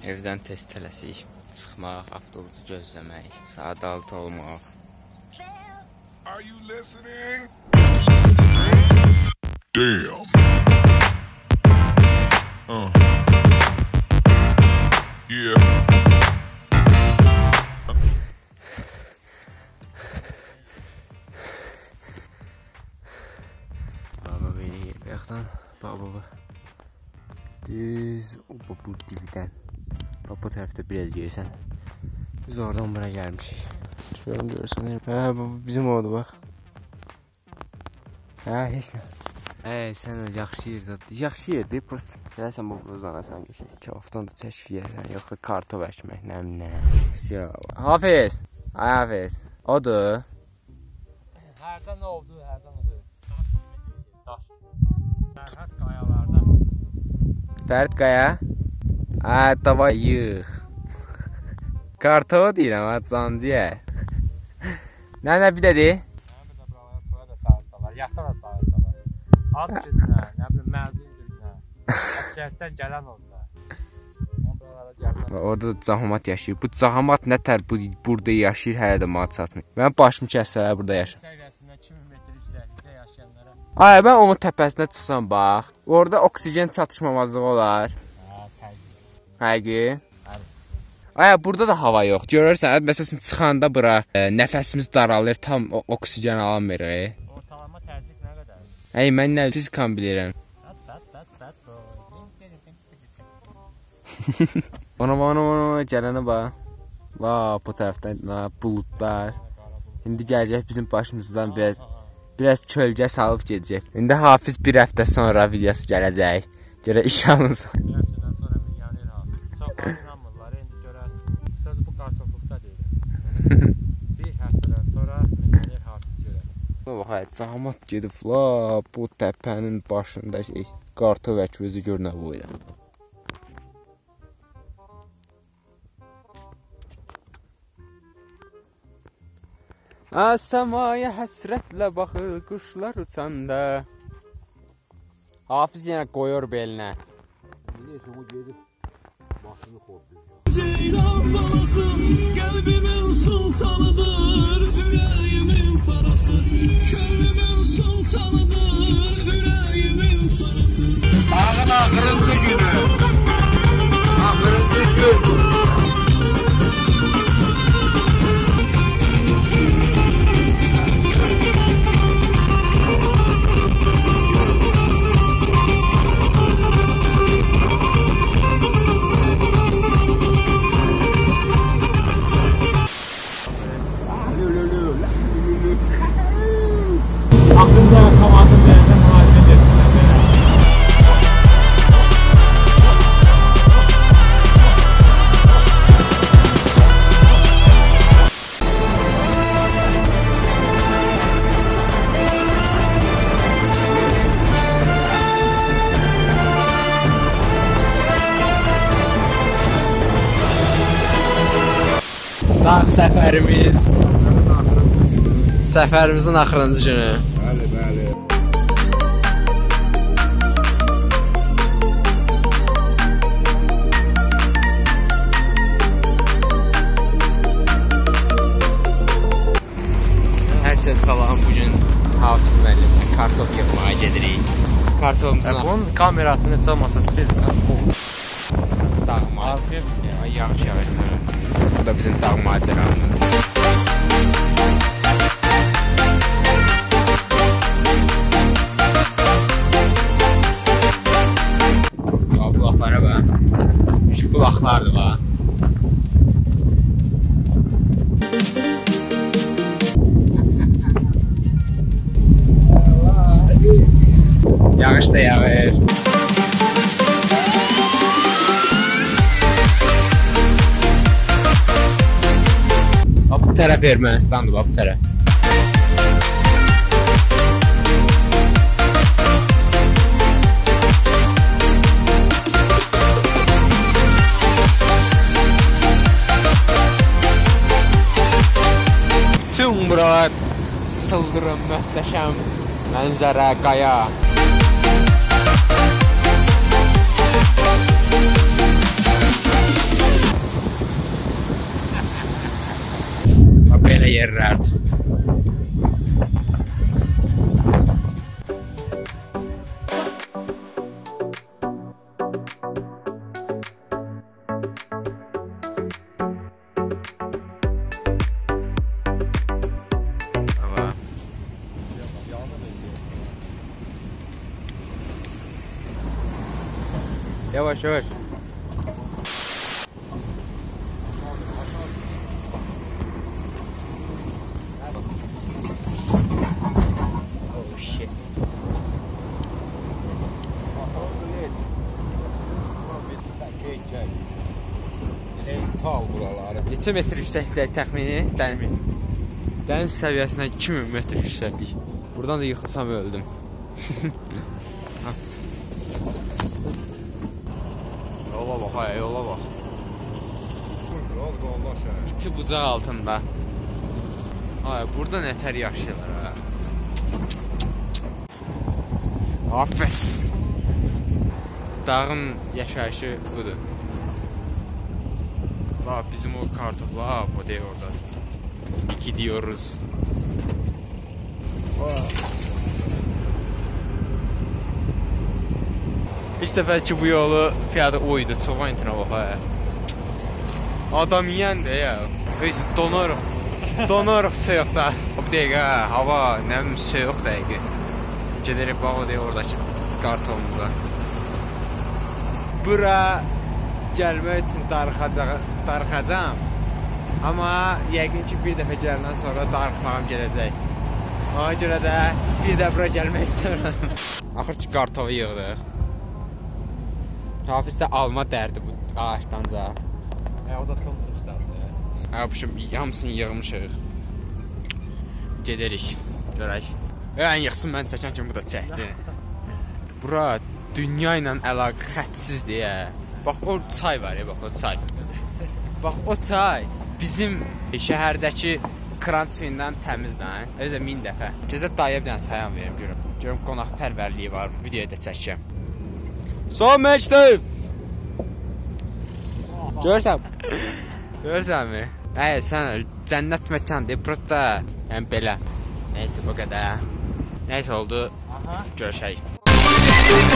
Evdən tez tələsik çıxmaq, avtobusu gözləmək, saat 6 olmaq. Are you listening? Damn. Yeah. Baba beni yer bayaqdan. Baba. Düz o bu divdən. Bak bu tərəfdə biraz yersən. Biz oradan bura gəlmişik. Şöyle görürsən. Hə, bu bizim oldu bax. Hə, heç nə. Sən o yaxşı yerdir. Yaxşı yerdir. Prosta gəlsən bu uzanasan geçək. Kaftan da çəşviyəsən, yoxsa kartof əkmək, nə. Hafiz. Ay Hafiz. Odur. Hərdən oldu, hərdən oldu. Daş. Fərhad qayalarda. Fərhad qaya? Davay yığ. Kartof deyirəm, cancıya. Nə bir dedi? Nə bir də buralara toya da çağırsalar, yasa da çağırsalar. Ad gününə, nə bilim, məzun gününə. Şəhərdən gələn olsa. Mən buralara gəlməm. Orada cahamat yaşayır. Bu cahamat nətər burada yaşayır, hələ də mənə çatmır. Mənim başımı kəssələr burada yaşayır. Səviyyəsində 2000 metr yüksəklikdə yaşayanlara. Ay, mən onun təpəsinə çıxsam bax. Orada oksigen çatışmamazlığı olar. Həqiqi? Ay, burada da hava yox. Görürsən, məsələn çıxanda bura nəfəsimiz daralır, tam oksigen alamırıq. Ortalama təzyiq nə qədər? Ay, mən nə fizikan bilirəm. Ona gələnə bax. Bu tərəfdən buludlar. İndi gələcək bizim başımızdan biraz kölgə salıb gedəcək. İndi Hafiz bir həftə sonra videosu gələcək. Görə iş alınsın. Bir həftədən sonra milyoner Hafiz. Çox inanmırlar, indi görərsiniz. Söz bu kartoflukda deyil. Bir həftədən sonra milyoner Hafiz görərsiniz. Bax, cahamat gedib bu təpənin başında kartof əkvözü görünə boyda. Səmaya həsrətlə baxır quşlar uçanda. Hafiz yenə qoyur belinə. Neyse o gelip başını korkuyor. Ceylan balası kalbimin sultanıdır, yüreğimin parası. Könlümün sultanıdır, yüreğimin parası. Ağın akırıldı günü. Akırıldı gün. Aklınca havasın üzerinde muhalefet etsinler böyle. Dağ səfərimizin axırıncı günü. Bəli. Herkese salam, bugün Hafiz müəllimlə kartof yapmaya gedirik. Kartofumuzun Bunun kamerasını heç olmasa sil. dağ yağış yağır. Bu da bizim dağ macəramız. Bulaqlara bax. Küçük bulaqlardır bax. Yağış da yağır. Bu tərəf Ermənistandır, bu tərəf. Tüm buralar sıldırım, möhtəşəm mənzərə, qaya. yerlərdir. Yavaş yavaş. Neçə metr yüksəklik təxmini? Dəniz səviyyəsinə 2000 metr yüksəklik. Buradan da yıxılsam öldüm. Yola bax, yola bax. İti bucaq altında. Burada nətər yaşayırlar, ha. Hafız. Dağın yaşayışı budur. Bizim o kartoflar, o deyil orada. Gidiyoruz. İlk dəfə ki bu yolu piyada oydu, çox intina bax. Adam yiyəndə ya. Biz donuruq. Donuruq soyuqda. Bir dəqiqə, hava, nə bilim, soyuq dəqiqə. Gedərək bax o deyil oradakı kartofumuza. Bura gəlmək üçün darıxacam. Amma yəqin ki bir dəfə gələndən sonra darıxmağım gedəcək. Ona görə də bir də bura gəlmək istəmirəm. Axır ki kartofu yığdıq. Hafiz də alma dərdi bu ağaçdanca. O da tutmuşlardı. Hamısını yığmışıq. Gedərik, görək. Ən yıxsın, mən çəkən kimi bu da çəkdi. Bura dünya ilə əlaqə xəttsizdir. Bax o çay var ya, bax o çay. Bax o çay bizim şəhərdəki kran suyundan təmizdir. Özə 1000 dəfə. Gözə dayıya bir dənə sayan verim, görüm qonaqpərvərliyi var, videoya da çəkəcəm. Son məktəb. Görürsən mi? Sən cənnət məkandır, prosta yəni belə. Neyse bu qədər. Neyse oldu. Görüşək.